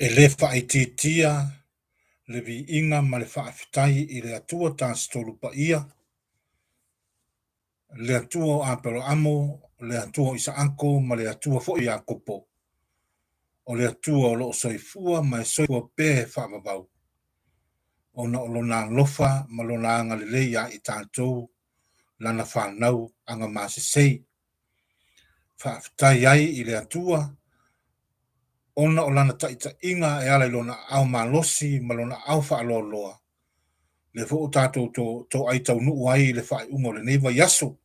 E le whaititia, le vi inga ma le whaafitai I le atua tāstolu pa ia, le atua o apelo amo, le atua o isa anko, ma le atua fo I a kopo. O le atua o loo soifua, ma e soifua pē whaamabau. O na o lona lofa, ma lona anga le leia I tātou, lana whanau, anga māsesei. Whaafitai ai I le atua, ona o lana taita inga e ala I lona au malosi, ma lona au whaaloloa. Le fo o tātou to ai tau nuu ai le whae ungo le neiva yaso.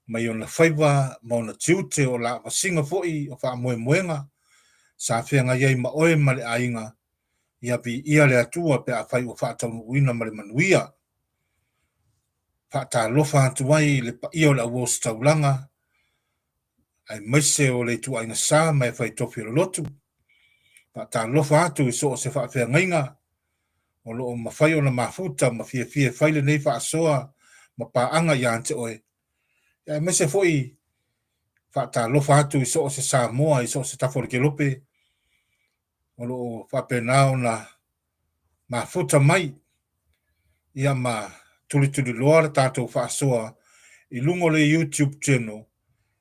Mai o na whaiva, ma o na tiute o la wasinga foi o wha moe moenga, sa whianga iei ma oe ma le ainga, ia pi ia le atua pe a whai o wha tau nuu ina ma le manuia. Wha tā lofa atu ai le pa ia o le awos taulanga, ai maise o le tu ainga sa mai whai tofi o lotu. Wha tā lofa atu I so o se wha whianga inga, o loo mawhai o na mafuta, ma fia whaile nei wha asoa, ma pa anga ia ante oe. Ia mese foi whata lofa atu I so o se Samoa, I so o se tafore ke lope, o loo whapenao na mafuta mai, ia ma tuli loa le tātou wha asoa, I lungo le YouTube channel,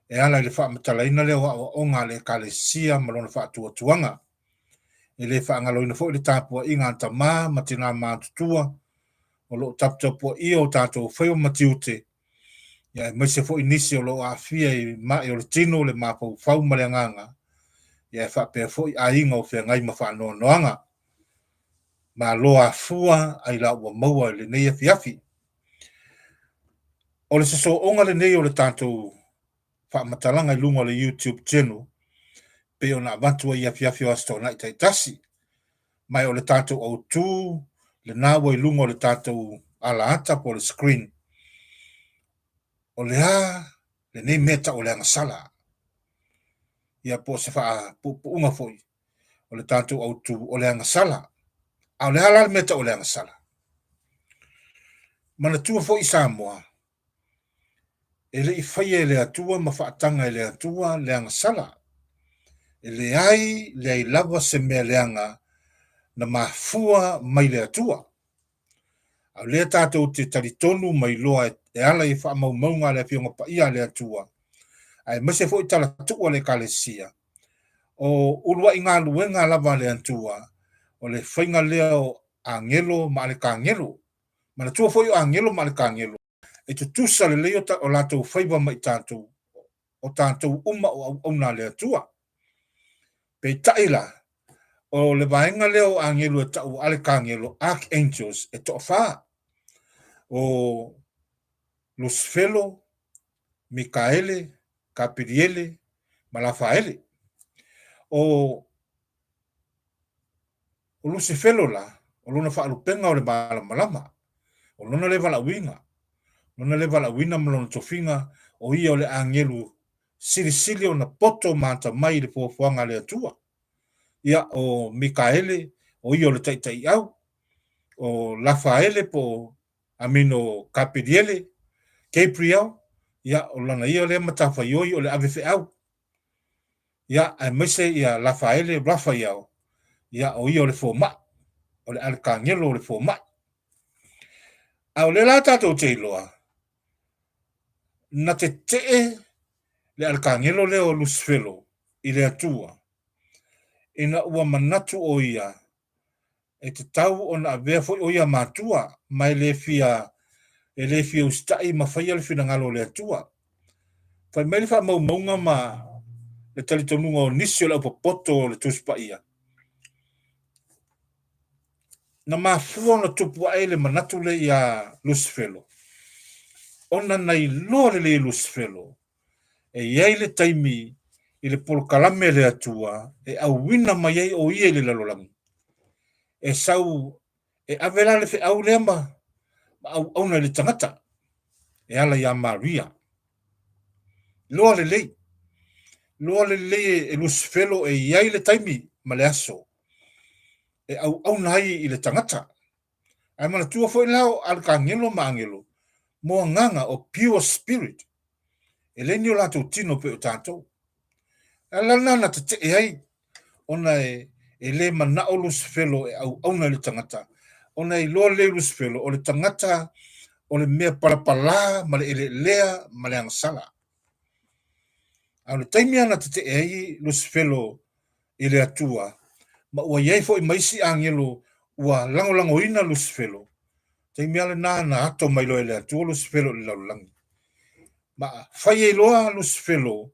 e ala le wha matalaina leo o ngā le kalesia, ma lona wha atua tuanga. E le wha angaloina fo le tāpua I ngā tamā, ma tina mātutua, o loo taputapua I o tātou whaio matiute, ia mai se fo inisi o loo afia I mai o le tino le mapau whau maleanganga, ia e whapea fo I ainga o whea ngai ma whanau noanga, ma loa fua ai la ua maua le nei afi. O le saso onga le nei o le tātou whamatalanga I lunga le YouTube channel, pe o na avantua I afi o asto na I taitasi, mai o le tātou au tū, le nāua I lunga o le tātou ala ata po le screen, o le le nei meta o le Agasala. Ia po se wha unga foi, o le tātou au tū o le Agasala. A o le halal meta o le Agasala. Mana tua foi Samoa. E le I whaia le atua, ma whaatanga le atua le Agasala. E le ai lava se mea leanga na mafua mai le atua. A le tātou te taritonu mai loa e ala I wha maunga le pionga pa ia le atua. Ai mase foi tala tua le kalesia. O urua I ngā luenga lava le atua, o le whainga leo angelo ma le kangelo. Mana tua foi o angelo ma le kangelo. E tu tusa le leo o latou whaiva mai tātou, o tātou uma o na le atua. Pe taila, o le vaenga leo angelo e tau ale kangelo, archangels, e to wha. O Lucifelo, Mikaele, Capiriele, Malafaele. O Lucifelo la, o luna whaalupenga o le malama, o luna le vala winga. Luna le vala wina malona tofinga, o ia o le angelu, sili o na poto mata mai le pofuanga le atua. Ia o Mikaele, o ia o le taitai au, o Lafaele po amino Capiriele, Gabriel, ia o lana ia o le matawhaioi o le awewhe au. Ia ai mese ia Lafaele Rafael, ia o ia o le fōma, o le alkangelo o le fōma. Au le la tātou te iloa, na te le alkangelo leo Lucifelo, I le atua, ina ua manatu o ia, e te tau o na avea foi o ia matua, mai le fia ustai ma whaia le fina ngalo le atua. Fai mai le wha maunga ma le talitonunga o nisi o le upapoto le tuspa ia. Na mafua na tupua ele manatu le ia Lucifelo. Ona nai lore le Lucifelo. E iei le taimi I le polokalame le atua, e au wina mai ei o ie le lalolangi. E sau, e avela le fe au leama, ma au auna le tangata, e ala ia Maria. Loa le lei e Lucifelo e iei le taimi, ma le aso. E au auna ai I le tangata. Ai mana tua foi lao al ka angelo ma angelo. Mo nganga o pure spirit. E le ni o lato tino pe o tato. E lana na te ai. Ona e le mana o lusifelo e au na le tangata. Ona i loa le lusifelo o le tangata o le mea palapala ma le ele lea ma le angasala. Au le taimi ana te e ai lusifelo i le atua, ma ua iei fo i maisi angelo ua lango ina lusifelo. Taimi ale na ato mai lo e le atua lusifelo i laulangi. Ma fai e loa lusifelo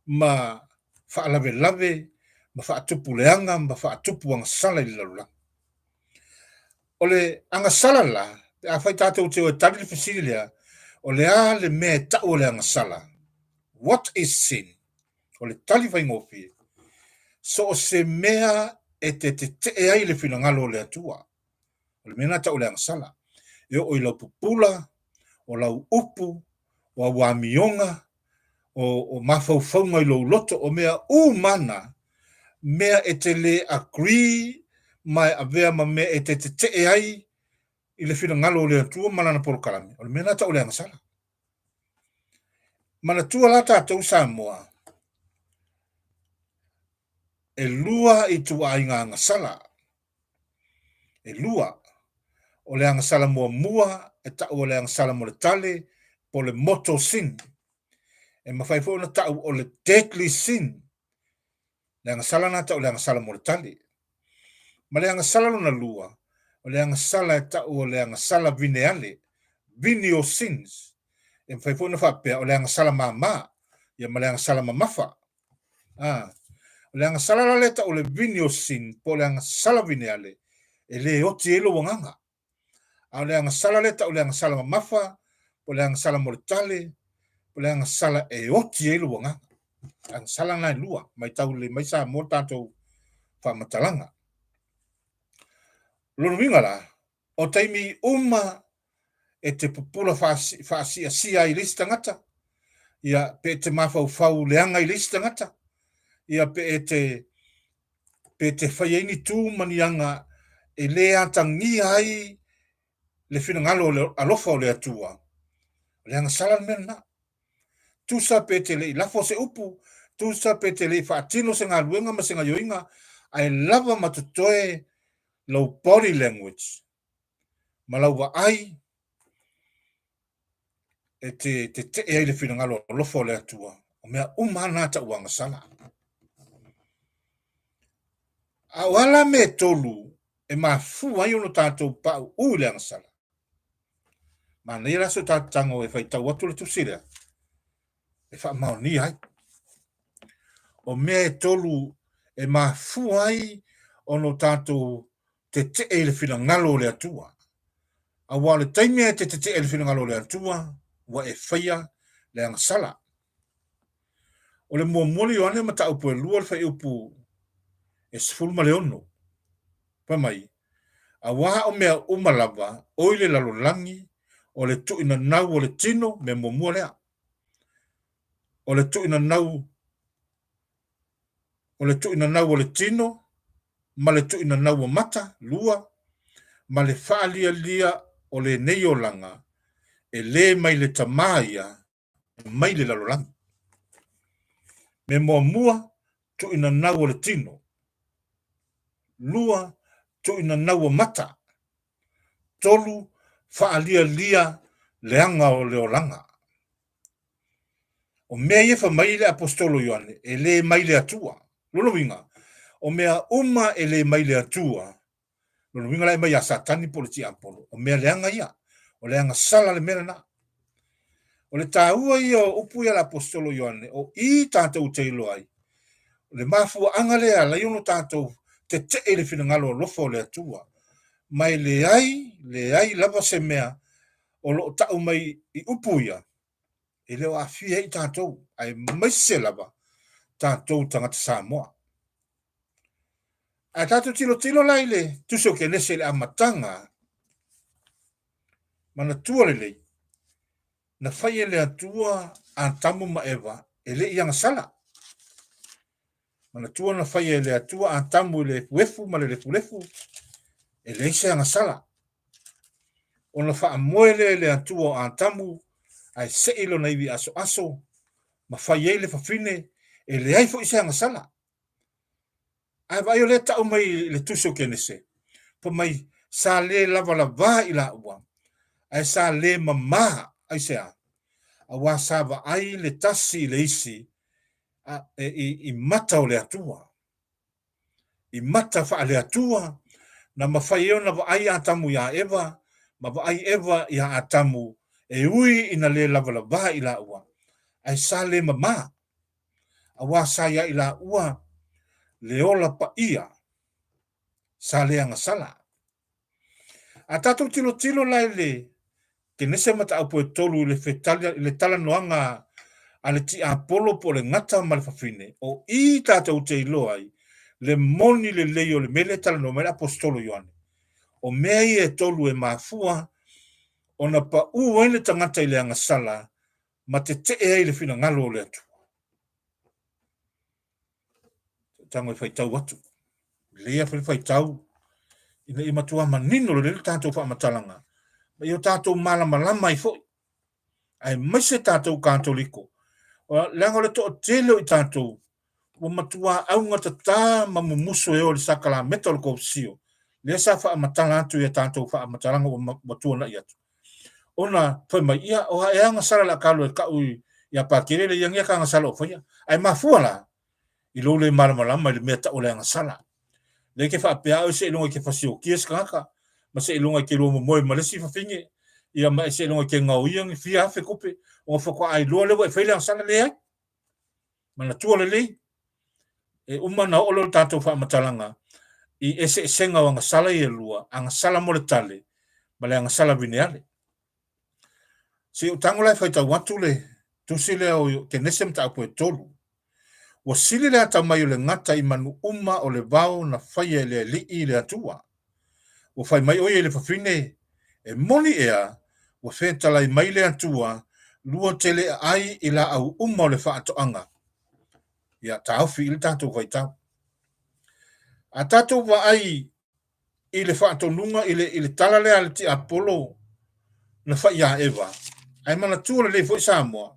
ma fa'alave lave ma fa'atupu leanga ma fa'atupu angasala i laulangi. O le angasala la, a fai tātou te o tari le fasiri lea, o le a le mea tau o le angasala. What is sin? O le tali fai ngofi. So o se mea e te e ai le finangalo o le atua. O le mea tau o le angasala. E o i lau pupula, o lau upu, o a wamionga, o mafaufaunga i lau loto, o mea umana, mea e te le agree mai a vea ma mea e te e ai i le finangalo o le atua malana porokalami. O le mea tau o le angasala. Mana tua la tātou Samoa, e lua i ITUAIGA angasala. E lua. O le angasala mua, e tau o le angasala mo le tale, po le moto sin. E mawhai fo na tau o le deadly sin. Le angasala na tau o le angasala mo le tale. Ma le angasala luna lua, o le angasala e tau o le angasala vineale, vinio sins. E mawhai fo na whapea o le angasala mama, ia ma le angasala mamafa. O le angasala la leta o le vinio sin, po le angasala vineale, e le oti elo wanganga. A le angasala leta o le angasala mamafa, po le angasala mo le tale, po le angasala e oti elo wanganga. Angasala na lua, mai tau le mai sa mo tātou whamatalanga. Lono winga la, o taimi uma e te pupula whaasia sia i lista ngata, ia pe te mawhau leanga i lista ngata, ia pe te whaiaini tū manianga e le atangi ai le finangalo alofa o le atua. Le angasala mena. Tusa pe te le ilafo se upu, tusa pe te le whaatino se ngā luenga ma se ngā yoinga, ai lava matutoe low body language. Malawa ai e te e ai le finangalo alofa o le atua. O mea umana ta ua angasala. A wala me tolu e mafu ai ono tātou pau ui le angasala. Ma nei raso tātango e whai tau atu le tusira. E wha maoni ai. O mea e tolu e mafu ai ono tātou te e le finangalo le atua. A wale taimea te e le finangalo le atua, wa e whaia le angasala. O le mua moli o ane mata upu e lua le whai upu e sifulma le ono. Pamai, a waha o mea umalava, oile lalolangi, o le tu ina nau o le tino, me mua lea. O le tu ina nau o le tino, ma le tu ina nau o mata, lua, ma le whaalia o le neiolanga, e le mai le tamaia, mai le lalolangi. Me mua tu ina nau o le tino. Lua, tu ina nau o mata. Tolu, whaalia leanga o le olanga. O mea iefa mai le apostolo Ioane, e le mai le atua. Lolo winga. O mea uma e le mai le atua. Lolo winga la e mai a satani politi ampolo. O mea leanga ia. O leanga sala le mera na. O le tāua ia o upu ia le apostolo Ioane. O I tātou teilo ai. O le mafua angalea la iono tātou te e le finangalo lofo le atua. Mai le ai lava se mea o lo tau mai I upu ia. E leo a fia I tātou. Ai mai se lava. Tātou tangata Samoa. A tātou tilo lai le, tuso ke nese le amatanga, mana tua le lei, na whai le atua a tamu ma ewa, e le i angasala. Mana tua na whai le atua a tamu le fuefu, ma le lefu, e le se angasala. O na wha amoele le atua a tamu, ai se ilo na iwi aso, ma whai le fafine, e le aifo I se angasala. ai vai o le ta mai le tuso kenese pa mai sa le lava lava i la ua ai sa le mama ai se a wa sa va ai le tasi le isi i mata o le atua i mata fa le atua na mawhai ona wa ai atamu ya eva ma wa ai eva ya atamu e ui ina le lava lava i la ua ai sa le mama a wa sa ya i la ua le ola pa ia sa le Agasala a tatu tilo tilo lai le ke nese mata apu e tolu le tala noanga a le ti apolo po le ngata ma le fafine o i tātou te ilo ai le moni le leio le mele tala no mele apostolo Ioane o mea i e tolu e mafua o na pa ua le tangata i le Agasala ma te ai le fina ngalo o le atu tango i whaitau atu lea whaitau ina i matua manino le tātou wha matalanga ma i o tātou malama i fo ai maise tātou kātoliko o lengo le to tele i tātou o matua au ngata tā ma mumuso e o le sakala metal ko sio le sa wha matala atu i tātou wha matalanga o matua na i atu ona foi mai ia o e Agasala la kalo e kaui ia pakere le yang ia ka Agasala o foi ai mafua la i lo le malama le meta o le Agasala le ke fa pea o se longa ke fasio kies kaka ma se longa ke lo mo ma le si fa finge ia ma se longa ke ngau yang fia fe kope o fa ko ai lo le wa fe le Agasala le ai ma na tu le e umana o lo tato fa matalanga i ese senga o Agasala i lua Agasala mo le tale ma le Agasala vineale si o tango lai fai tau watu le tusi le o ke nesem ta apu e tolu o sili le ata mai o le ngata i manu uma o le vau na fai e le li i le atua o fai mai oie le fafine e moni ea o fetala i mai le atua lua tele ai i la au uma o le fa atoanga ia ta aufi i le tatou fai tau a tatou wa ai i le fa atonunga i le tala le ale ti apolo na fai ia eva ai mana tua le foi Samoa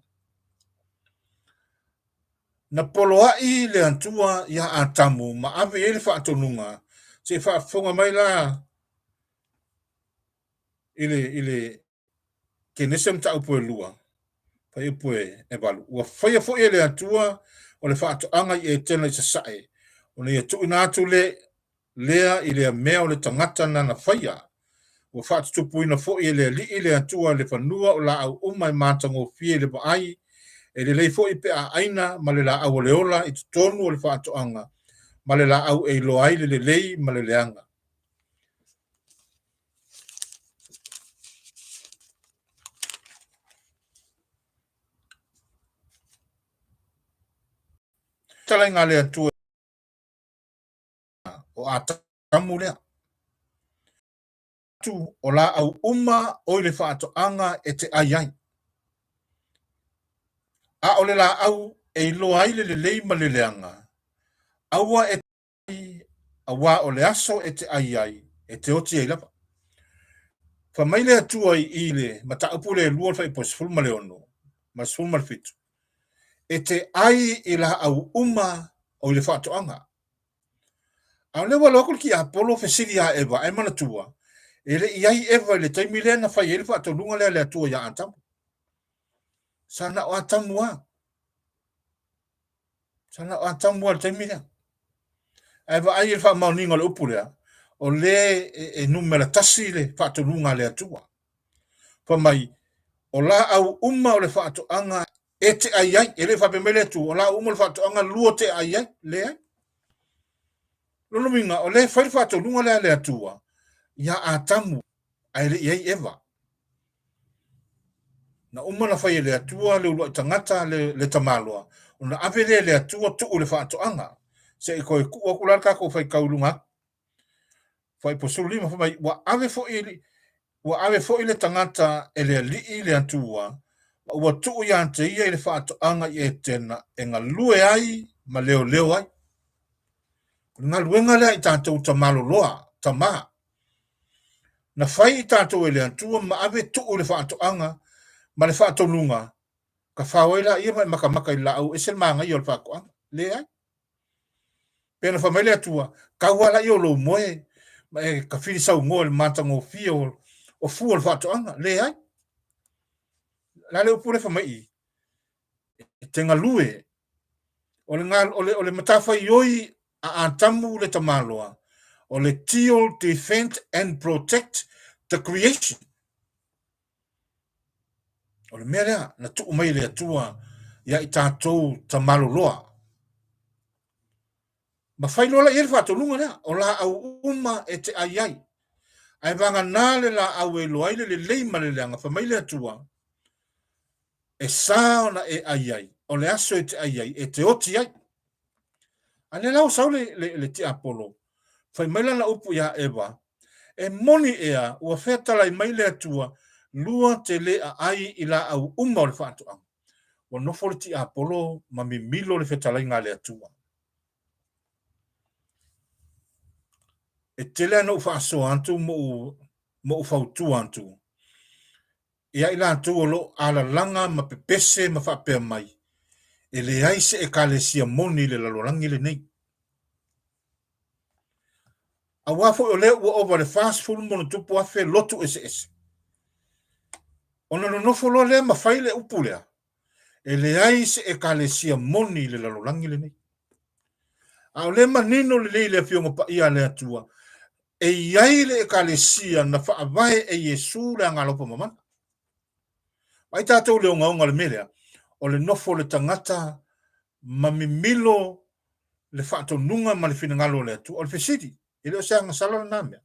na poloai le antua ia atamu ma ave ele fa atonunga se fa fonga mai la ile ke nesem ta upo lua fa upo e balu wa fa fo ele atua o le fa atoanga i tena i sae o le tu ina tu lea ile mea o le tangata na na faia o fa tupu ina fo ele li ile atua le fanua o la au umai matango fie le ai e le lei fo i pe a aina ma le la au le ola i tonu o le fa atoanga ma le la au e lo ai le lei ma le leanga tala ngā le atua o a tamu lea tu o la au uma o le fa atoanga e te ai ai a o le la au e lo ai le lei ma le leanga aua e awa o le aso e te ai ai e te oti e lava fa mai le atua i le ma ta upu le lua fa i pos fulma le ono ma fulma le fitu e te ai i la au uma o le fa atoanga a le wala ko ki apolo fe sili a eva ai mana tua e le iai eva le taimi le na fa i le fa atonunga le atua ya antamu sana o atamua sana o atamua le taimi le ai va ai fa mauninga le upu lea o le e numera tasi le fa atonunga le atua fa mai o la au uma o le fa atoanga e te ai ai e le fa pemele tu o la uma le fa atoanga lua te ai ai le ai lolo minga o le fa fa atonunga le atua ya atamu ai le iai eva na uma na fai le atua le ulo tangata le tamalua ona ave le atua tu le fa atoanga se ko ku ku la ka ko fai kaulunga fai posuli ma fai wa ave fo ile tangata ele li le atua wa tu ya te ia le fa atoanga i tena e nga lue ai ma leo ai nga luenga le tatou tamalo loa tama na fai tatou ele atua ma ave tu le fa atoanga ma le fa atonunga ka faoila ia mai maka i la au esel manga i o fa ko le ai pena familia tua kawala yo lo moe ma e ka fili sau ngol matango fio o fuol fatoanga le ai la le pure famai tenga lue o le ngal o le matafa yoi a antamu le tamaloa o le tio defend and protect the creation o le mea na tu mai le atua ia i tātou tamalo loa ma fai lola i le whatolunga lea o la au uma e te ai ai ai vanga nale la au e loa le leima le leanga fa mai le atua e saona e ai ai o le aso e te ai ai e te oti ai ane lau sau le ti apolo fai mai la upu ia eva e moni ea ua fetala i mai le atua lua te le a ai i la au uma o le whaatoa o nofo le ti apolo ma mi milo le fetala i ngā le atua e tele ana ufa aso antu mo ufautu antu ia ila antu o lo ala langa ma pepese ma whapea mai e le aise e kalesia moni le lalorangi le nei a wafo o le ua over the fast food mono tupu afe lotu ese ona no nofo lo le ma faile upulea e le aise e kalesia moni le lalorangi le nei a o le manino le fionga pa ia le atua e iai le e kalesia na whaavae e Yesu le angalopa mamana ai tātou leo ngaunga le melea, o le nofo le tangata, ma mimilo le whaato nunga ma le finangalo le atu, o le fesiti, i leo sea ngasala na namea.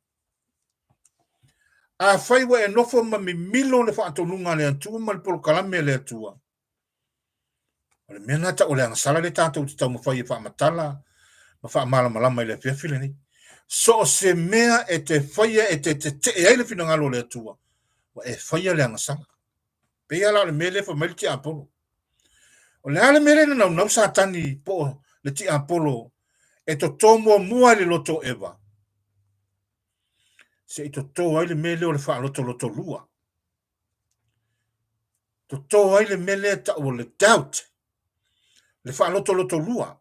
A whaiwa e nofo ma mimilo le whaato nunga le atu, ma le polo kalame le atua. O le mea nata o le ngasala le tātou te tau mawhai e whaamatala, ma whaamala malama i le whiawhile ni. So se mea e te whaia e te e le finangalo le atua, wa e whaia le ngasala. Pea la le mele fa mai ti apolo. O le ale mele na nau satani po le ti apolo e to tomo mua le loto eva. Se i to to ai le mele o le fa loto lua. To ai le mele ta o le doubt. Le fa loto lua.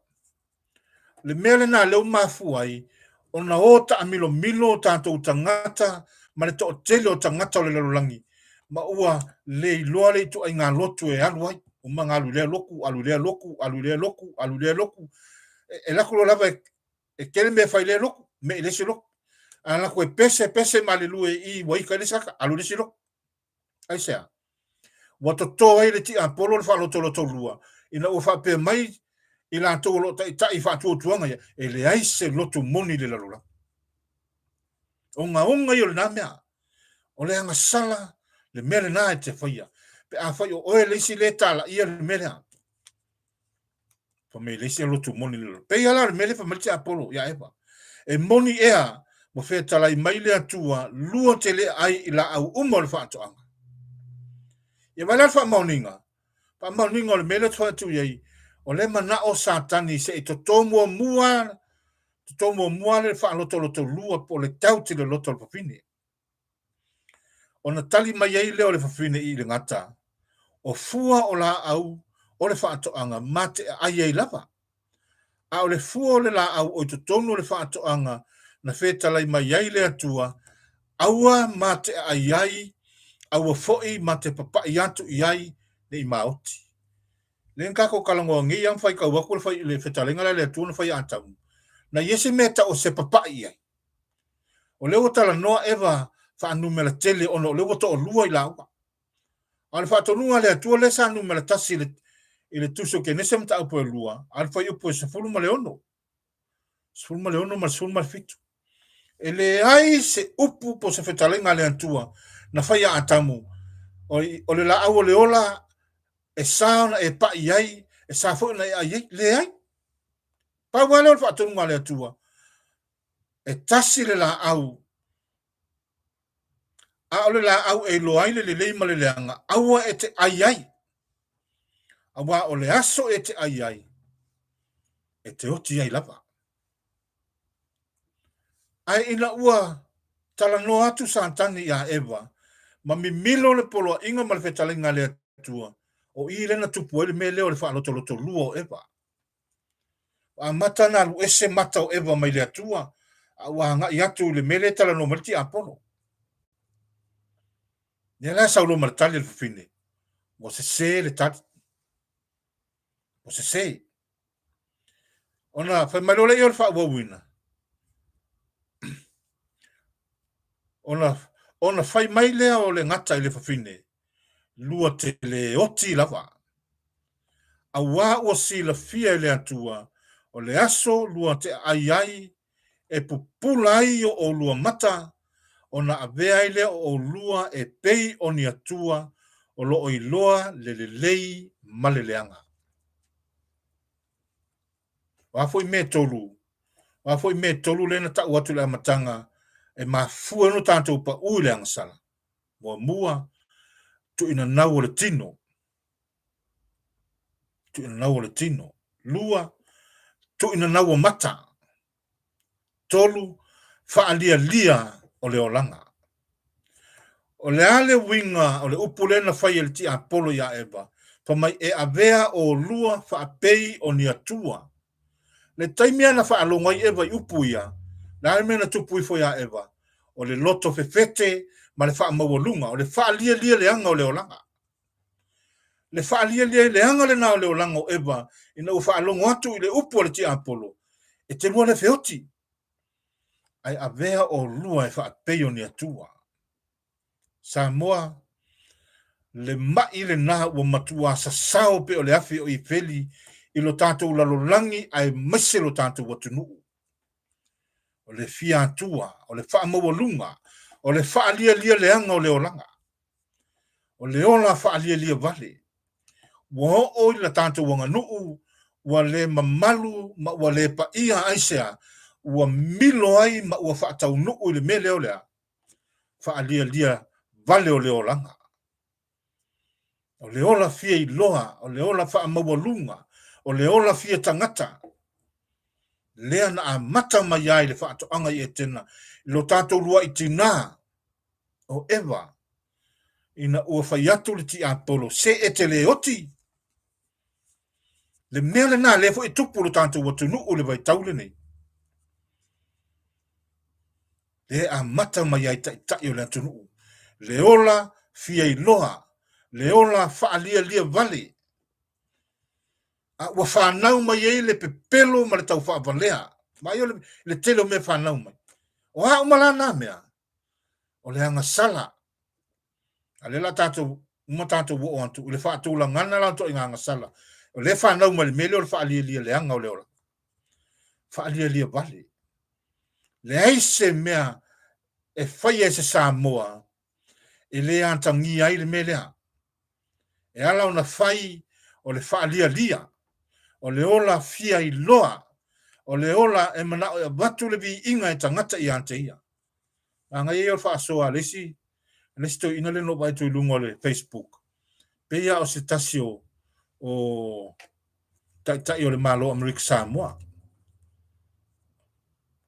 Le mele na le mafu ai ona ota amilo milo tanto tangata ma le to tele o tangata o le lolangi. Ma ua le loa le tu ai ngā lotu e alu ai. O mga alu lea loku, alu lea loku, alu lea loku, alu lea loku. E lako lo lava e kele me fai lea loku, me i lese loku. A lako e pese ma le lue i waika i lesaka, alu lese loku. Ai sea. Wato tō ai le ti a polo le wha loto lua. Ina ua wha pe mai i la tō lo ta i wha tō tuanga ia. E le aise loto moni le lalula. Onga i o le nā mea. O le anga sala, le mele nā e te whaia. Pe a whai o oe leisi le tala ia le mele a. Fa me leisi a lotu moni le. Pe ia la le mele fa malti apolo ia ewa. E moni ea mo fe tala i mai le atua lua te le ai i la au uma le whaato anga. Ia mai la wha mauninga. Wha mauninga o le mele tua tu iei. O le mana o satani se i to tomua mua le wha loto lua po le tauti le loto le papini. O na tali mai ei leo le papini i le ngata. O fua o la au o le whaatoanga mate ai ei lava. A o le fua o le la au o i to tonu le whaatoanga na whetalai mai ei le atua aua mate ai ai aua foi mate papai atu i ai ne i maoti. Le nkako kalangoa ngi am fai ka waku le whetalenga le atua na fai atau. Na yese meta o se papai ai. O leo tala noa eva whaanumela tele ono leo to o lua i laua. Al whaatonunga le atua le sa numela tasi i le tuso ke nesem ta upo e lua. Al whai upo e sefulu ma le ono. Sefulu ma le ono ma sefulu ma le fitu. E le ai se upu po se whetalenga le atua na whai a atamu. O le la au le ola e sauna e pa iai e sa fo na ai le ai. Pa wale o whaatonunga le atua. E tasi le la au. A ole la au e loaile le leima le leanga. Aua e te ai ai. Awa o le aso e te ai ai. E te oti ai lava. Ai ina ua tala no atu santani ia eva. Ma mi milo le polo inga ma le whetalinga le atua. O i lena tupu ele me leo le wha loto lua o eva. a mata na lu ese mata o eva mai le atua a wa nga yatu le mele tala no malti apolo ne la sa lo martali le fine mo se le tat mo se ona fa mai lo le yo fa wo wina ona fai mai le o le ngata i le fine lua te le oti lava a wa o si la fia le atua o le aso lua te ai e pupulai o lua mata ona avea ile o lua e pei o ni atua o lo o iloa le lei maleleanga. Wafo i me tolu le na ta watu le amatanga e mafua no tanto pa ule agasala. Mua tu ina nau le tino. Tu ina nau le tino. Lua tu ina nau mata. Tolu faalia lia o le olanga. O le ale winga o le upulena fai el ti apolo ya eba. Pa mai e avea o lua faapei o ni atua. Le taimia na faalonga i eba i upuia. Na alme na tupui fo ya eba. O le loto fefete ma le faa mawalunga. O le faalia lia le anga o le olanga. Le faalia lia le anga le na o le olanga o eba. Ina u faalonga atu i le upu o le ti apolo. E te lua le feoti. Ai avea o lua e faapei o ni atua. Samoa le mai le na ua matua sa sao pe o le afi o i feli i lo tātou lalolangi ai mese lo tātou watunuu. O le fia atua, o le faa mawalunga, o le faa lia leanga o le olanga. O le ola faa lia vale. Wa o i la tātou wanga nuu, wa le mamalu, ma wa le pa ia aisea, wa milo ai ma ua faa tau nuu i le mele o lea. Faa lia vale o le olanga. O le ola fia i loa, o le ola faa mawalunga, o le ola fia tangata. Lea na a mata mai ai le faa toanga i e tena. Lo tātou lua i tina. O eva. Ina ua fai atu le ti apolo. Se e te le oti. Le mea le nā lefo i tupu lo tātou watunu o le vai taule nei. Le a mata mai ai tai o le atunu. Le ola fia i loa. Le ola faa lia vale. A ua whanau mai ei le pepelo ma le tau wha valea. Mai o le telo me whanau mai. O ha umala nā mea. O le Agasala. A le la tātou, uma tātou wo antu. O le wha tūla ngana la to i ngā Agasala. O le whanau mai le mele o le wha lia le anga o le ora. Wha lia vale. Le aise mea e whai e se Samoa. E le antangi ai le melea. E ala ona whai o le wha lia. O le ola fia i loa, o le ola e mana o watu le vi inga e tangata i ante ia. Anga e o wha soa lesi to ina le no vai tu lungo le Facebook. Peia o se tasio o tai o le malo Amerika Samoa.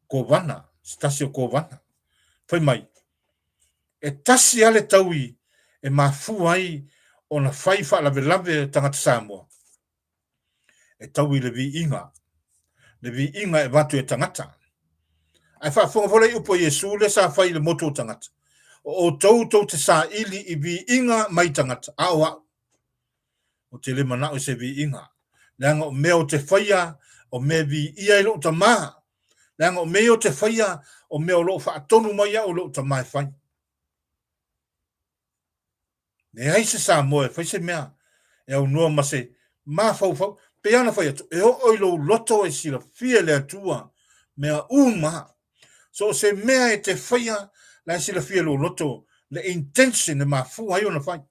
Kovana, se tasio kovana. Fai mai. E tasi ale taui e mafu ai o na fai wha lave tangata Samoa. E taui le vi inga. Le vi inga e watu e tangata. Ai wha whonga i upo Yesu le sa whai le moto tangata. O tautou te sa ili i vi inga mai tangata. Awa. O te le mana o se vi inga. Leanga o mea o te whaia o mea vi ia i lo ta maa. Leanga o mea o te whaia o mea o lo wha atonu mai o lo ta mai whai. Ne ai se sa moe whai se mea. E au noa ma se maa fau. Pe ana whai atu. E o ilo loto e sila fia le atua. Mea uma. So se mea e te whaia la sila fia lo loto. Le intention e maa fu ai ona whai.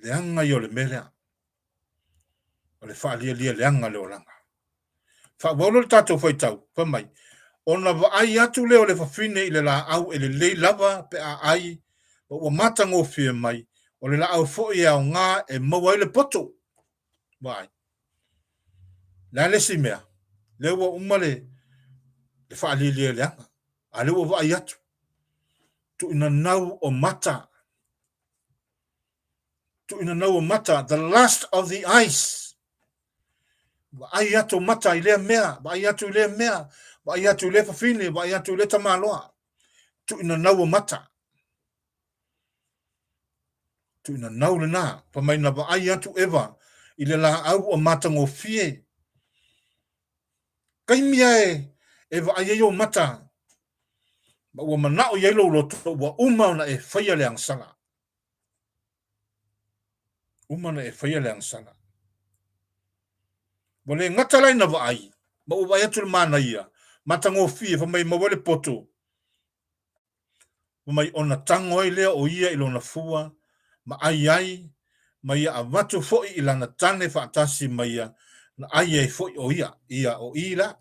Leanga i o le melea. O le wha lia leanga le oranga. Wha waulo le tātou whai tau. Wha mai. Ona wa ai atu leo le whawhine i le la au e le lei lava pe a ai. O wa mata ngō whia mai. O le la au fo i au ngā e maua i le poto. Vai. La lesi mea. Leo wa umale le wha lia leanga. A leo wa ai atu. Tu ina nau o mata. tu ina nau mata, the last of the ice. Wa ai atu mata i lea mea, wa ai atu i lea mea, wa ai atu i lea fafine, wa ai atu i lea tamaloa. Tu ina nau mata. Tu ina nau le na, pa mai na wa ai atu eva, i le la au o mata ngō fie. Kaimia e wa ai o mata, ma ua manao i eilo loto, wa umau na e whaia le angsanga. Umau na e whaia le angsanga. Wa le ngatalai na wa ai, ma ua atu le mana ia, mata ngō fie, pa mai mawale poto, mai ona tango i lea o ia ilo na fua, ma ai, ma ia a watu foi i lana tane whaatasi ma ia, na ai foi o ia o ila.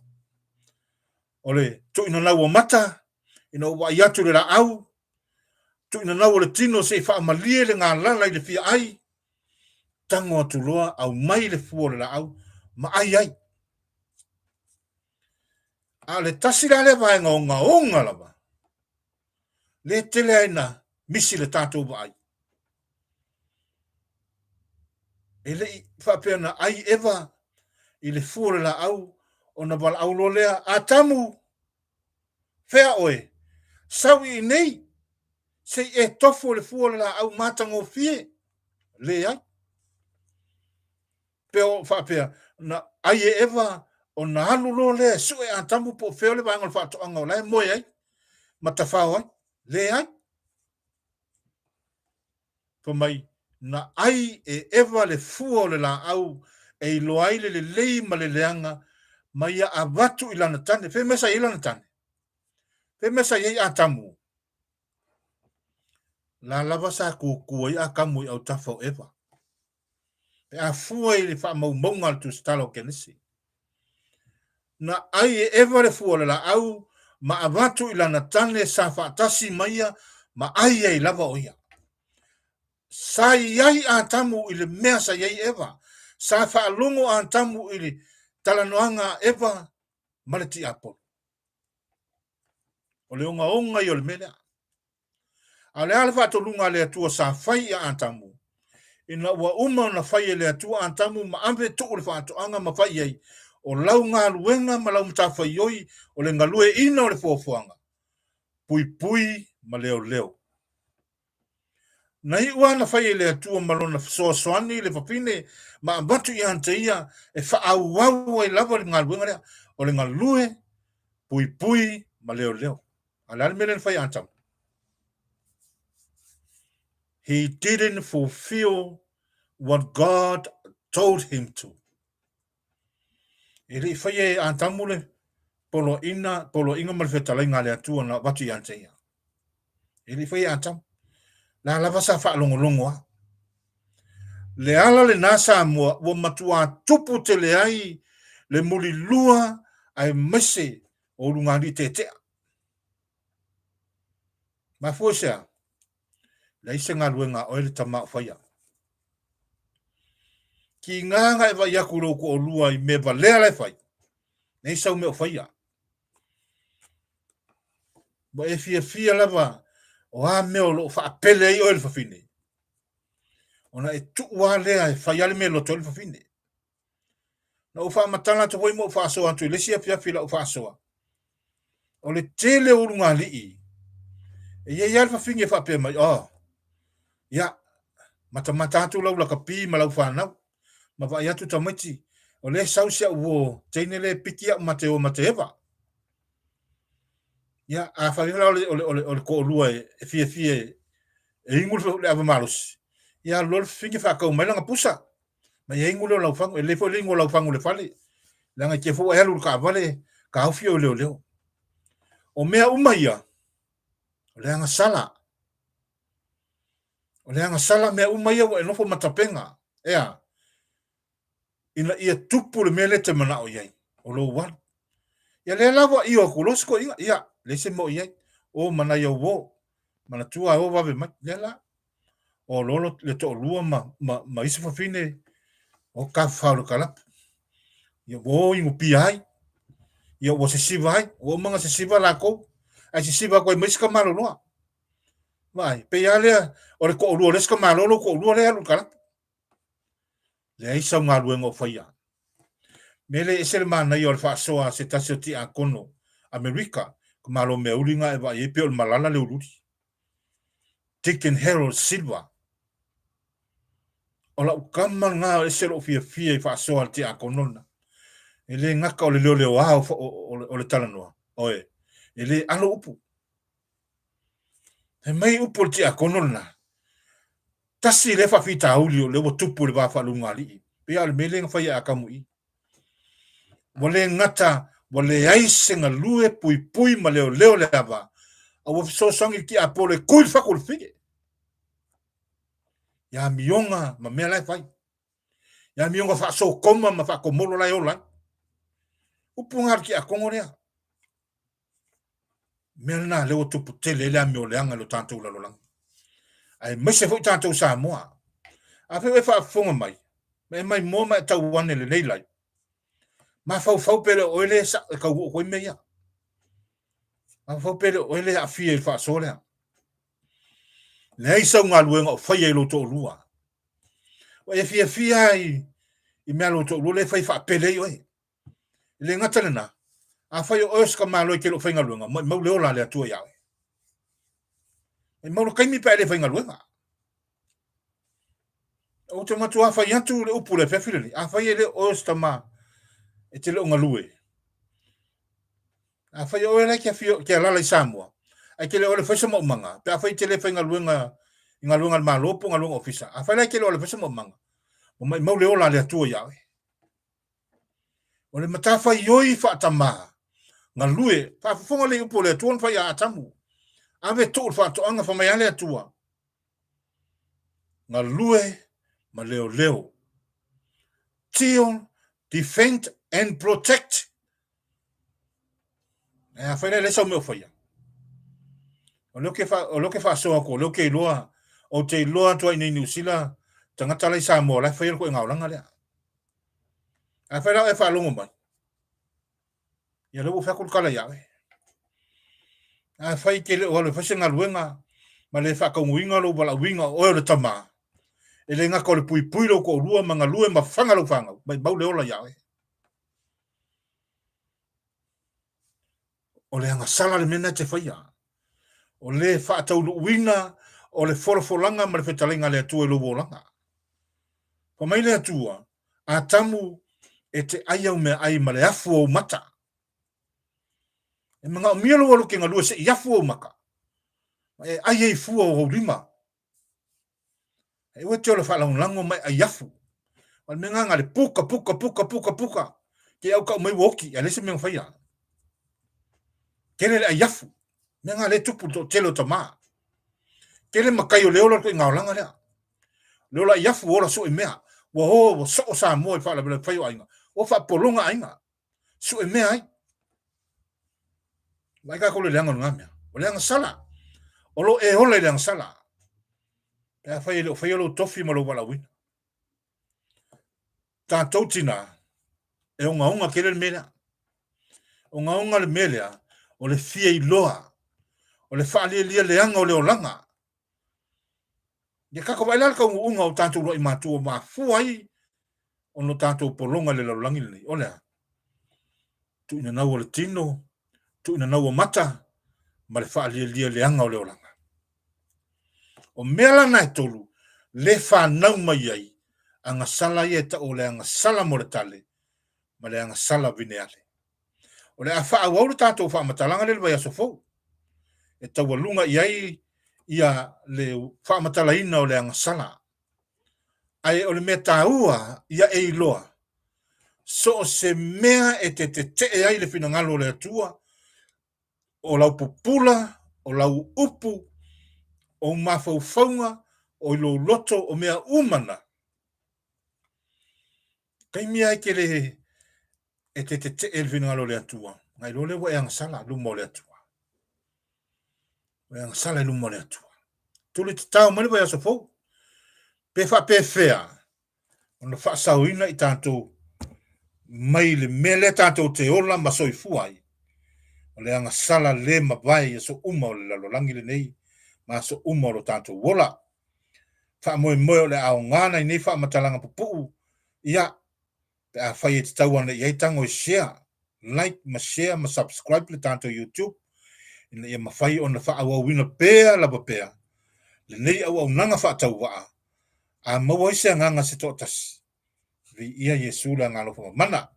Ole, tu ina nau o mata, ina ua i atu le la au, tu ina nau o le tino se wha amalie le ngā lala i le fia ai, tango atu loa au mai le fua le la au, ma ai. A le tasira le vaenga o ngā onga lava, le tele aina misi le tātou wa ai. E le whapea na ai eva i le fua le la au o na wala au lo lea a tamu whea oe. Sawi i nei se e tofu le fua le la au matango fie le ai. Peo whapea na ai e eva o na halu lo lea su e a tamu po wheo le wangal whaato anga o lai moe ai. Matawhao ai. Le ai. Po mai na ai e eva le fua le la au e loaile le lei ma le leanga ma ia a watu i lana tane. Fe mesa i lana tane. Fe mesa i a tamu. La lava sa kua i a kamu i au tafau eva. Pe a fua i le wha mau maunga tu stalo kenisi. Na ai e eva le fua le la au ma a watu i lana tane sa whaatasi ma ia ma ai e lava o ia. Sa iai a tamu i le mea sa iai eva. Sa whaalungo a tamu i le talanoanga eva maleti apo. O le onga i o le mele. A le alfa to lunga le atua sa whai a tamu. Ina ua uma na whai le atua a tamu ma ampe tuku le whaatoanga ma whai ei. O lau ngā luenga ma lau mta whai oi o le ngalue ina o le fuafuanga. Pui pui ma leo leo. Na hi ua na whai le atua malona soa soani le papine ma ambatu i ante ia e whaau wau e lava le ngā luenga rea o le ngalue pui pui ma leo leo. A le mele whai a tamu. He didn't fulfill what God told him to. E li whai e a tamule polo inga malwhetalai ngā le atua na watu i ante ia. E li whai e a tamu. La lava sa whaalongolongo a. Le ala le nasa mua ua matua tupu te le ai le muli lua ai mese o lungari te tea. Ma fuesea, le ise ngā luenga o ele tama whaia. Ki nganga e vai aku roko o lua i me lea le whai. Nei sau me o whaia. Ba e fia lava o a meo lo wha apele i o ele whawhine. Ona e tuua lea e whai ale me lo to ele whawhine. Na o wha matala to hoi mo wha asoa atu i lesia pia fila o wha asoa. O le tele o runga lii. E ye yal whawhinge wha apea mai. Oh, ya, mata atu lau laka pi ma lau whanau. Ma vai atu tamaiti. O le sausia uo teine le pikia mate o mate eva. Ya, a whawina o le ko lua e fie e ingul le ava malos. Ya, lor finge whakau mai langa pusa. Ma e ingul lau whangu, e lefo le ingul lau whangu le whale. Langa ke fo e alu ka vale, ka haufi o leo. O mea umaia, o le Agasala. O le Agasala mea umaia o e nofo matapenga. Ea, ina ia tupu le mele te mana o iai. O lo wan. Ia le lawa i o kulosko inga. Ia, le se mo iai. O mana ia wo. Mana tua o wawe mai. Le la. O lolo le to lua ma isi fafine. O ka whaaru kalap. Ia wo ingo pi ai. Ia wo se siva ai. O manga se siva la ko. Ai se siva koe maisika malo noa. Mai, pe ia lea, o le ko o lua leska malolo ko o lua lea lukala. Le ai sa ngā luenga o whaia. Mele e sere mana i o le whaasoa se tasi o ti a kono, Amerika, ko malo me ulinga e wa i pe o le malala le ururi. Dick and Harold Silva. O la ukama ngā e sere o fia i whaasoa ti a kono na. E le ngaka o le leo leo a o le talanoa. Oe, e le alo upu. He mai upu ti a kono na. Tasi le whawhita uli o le o tupu le wawhalunga li. Pea le mele ngawhai a kamui. Wale ngata, wale aisenga lue pui ma leo le ava. A wafiso songi ki a pole kuil whakul fige. Ya mionga ma mea lai whai. Ya mionga whaaso koma ma whakomolo lai o lai. Upu ngar ki a kongorea. Mea na leo tupu tele le a mio leanga lo tantou la lolang. Ai mese fo tantou sa moa. A fe whafonga mai. Me mai mo mai tau wane le nei lai. Ma fau pele oile sa ka ko meia. Ma fau pele oile a fie fa sole. Nei sa nga luenga o fai lo to lua. Wa e fie i me lo to lua le fai fa pele oi. Le ngata na. A fai o ska malo ke lo fai nga luenga. Mo le ola le tu ya. E mo kai mi pele fai nga luenga. O te matu a fai atu le upu le fefile. A fai le o sta ma. E te lo nga lue. A fai o ele ke ala lai Samoa. Ai ke le ole fesa mo manga. Pe a fai te le fai nga luenga malopo nga luenga ofisa. A fai le ke le ole fesa mo manga. O mai mau le ola le atua ia. O le matafa ioi fa atama. Nga lue. Fa fonga le upo le atua fa ia atamu. Ave tō fa toanga fa mai ale atua. Nga lue ma leo. Tion, defend and protect. A fai le sa me o fai. O lo ke fa so ko lo ke loa o te loa to ni New Zealand tangata lai Samoa la fai ko ngaulanga le. A fai la e fa longo mai. Ya lo fa ko kala ya. A fai ke le o le fai nga luenga ma le fa ko winga lo bala winga o le tama. E le nga ko le pui lo ko lua manga lue ma fanga lo fanga. Mai bau le ola ya. O le nga sala le mena te fai ya. O le fa tau wina o le folofolanga ma le fetalinga le atua lo bolanga. Pa mai le atua a tamu e te aiau me ai ma le afu o mata. E mga o mielo o luke ngalua se i afu o maka. E ai e fua o rima. E ue te o le whalaunlango mai ai afu. Ma me nganga le puka. Ke au ka mai woki, a lese me ngwhaia. Kere le ai afu. Me nganga le tupu to telo ta maa. Kere makai o leola ko i ngaulanga lea. Leola ai afu ora so i mea. Wa ho so o sa mo i whala bela whaio ainga. O wha polonga ainga. So i mea ai. Mai ka ko le leanga nga mea. O leanga sala. O lo e hola i leanga sala. Pea whai lo tofi ma lo wala wina. Tātou tina. E o ngaunga kere le mea. O ngaunga le mea. O le fia i loa. O le wha lia leanga o le olanga. Ia kako vai lal ka unga o tātou roi mātua mā fuai. O no tātou polonga le laulangi le. O lea. Tu ina nau o le tino. Tu ina nau o mata. Ma le wha lia leanga o le olanga. O mea lana e tolu. Le wha nau mai ai. Anga sala ia ta o le anga sala mo le tale. Ma le anga sala vineale. O le a wha au le tātou wha matalanga le vai aso fau. E tawalunga iai ia le whaamatala ina o le anga sala. Ai o le mea tāua ia e iloa. So o se mea e te ai le finangalo le atua. O lau pupula, o lau upu, o mawhauwhaunga, o ilo loto o mea umana. Kai mea e ke le e te le finangalo le atua. Ngai lo le wa e anga sala lumo le atua. O e anga sala lumo le atua. Tule te tau mani vai aso fau. Pe whea. Ona whaasauina i tātou mai le mele tātou te ola ma soi fuai. O le anga sala le mawai e so uma o le lalolangi le nei. ma so uma lo tātou wola. Wha moe moe o le au ngana i nei wha matalanga pupu. Ia, pe a whai e te tau ana i eitango i share, like, ma share, ma subscribe le tātou YouTube. Ina ia mawhai o na wha au wina pēa lava pēa. Le nei au nanga wha tau waa. A maua ise a nganga se tōtasi. Vi ia Yesu la ngalofa mana.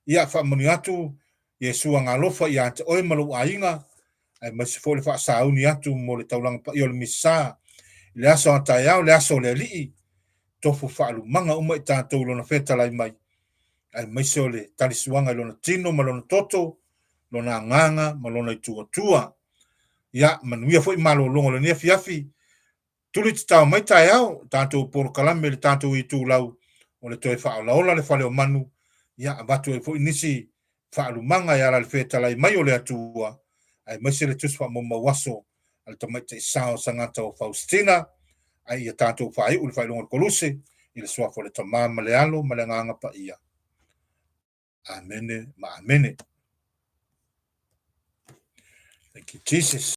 Ia wha mani atu, Yesu a ngalofa ia te oe malu a inga. Ai masi fo le wha sauni atu mo le taulanga pa i o le misa. Le aso a tai au, le aso le lii. Tofu wha alu manga uma i tātou lona feta lai mai. Ai masi o le talisuanga lona tino, ma lona toto, lona nganga, ma lona i tua tua. Ia manuia fo i malo longo le nia fiafi. Tuli te tau mai tai au, tātou poro kalame le tātou i tū lau. O le toi wha ola le whale o manu. Ia abatu e fo i nisi wha alu manga i ala le feta lai mai o le atua. Ai masi le tuswa mo mawaso. Al tamai te sao sangata o Faustina. Ai ia tātou whai uli whai longa koluse. I le swafo le tamama le alo, ma le nganga pa ia. Amene, ma amene. Thank you, Jesus.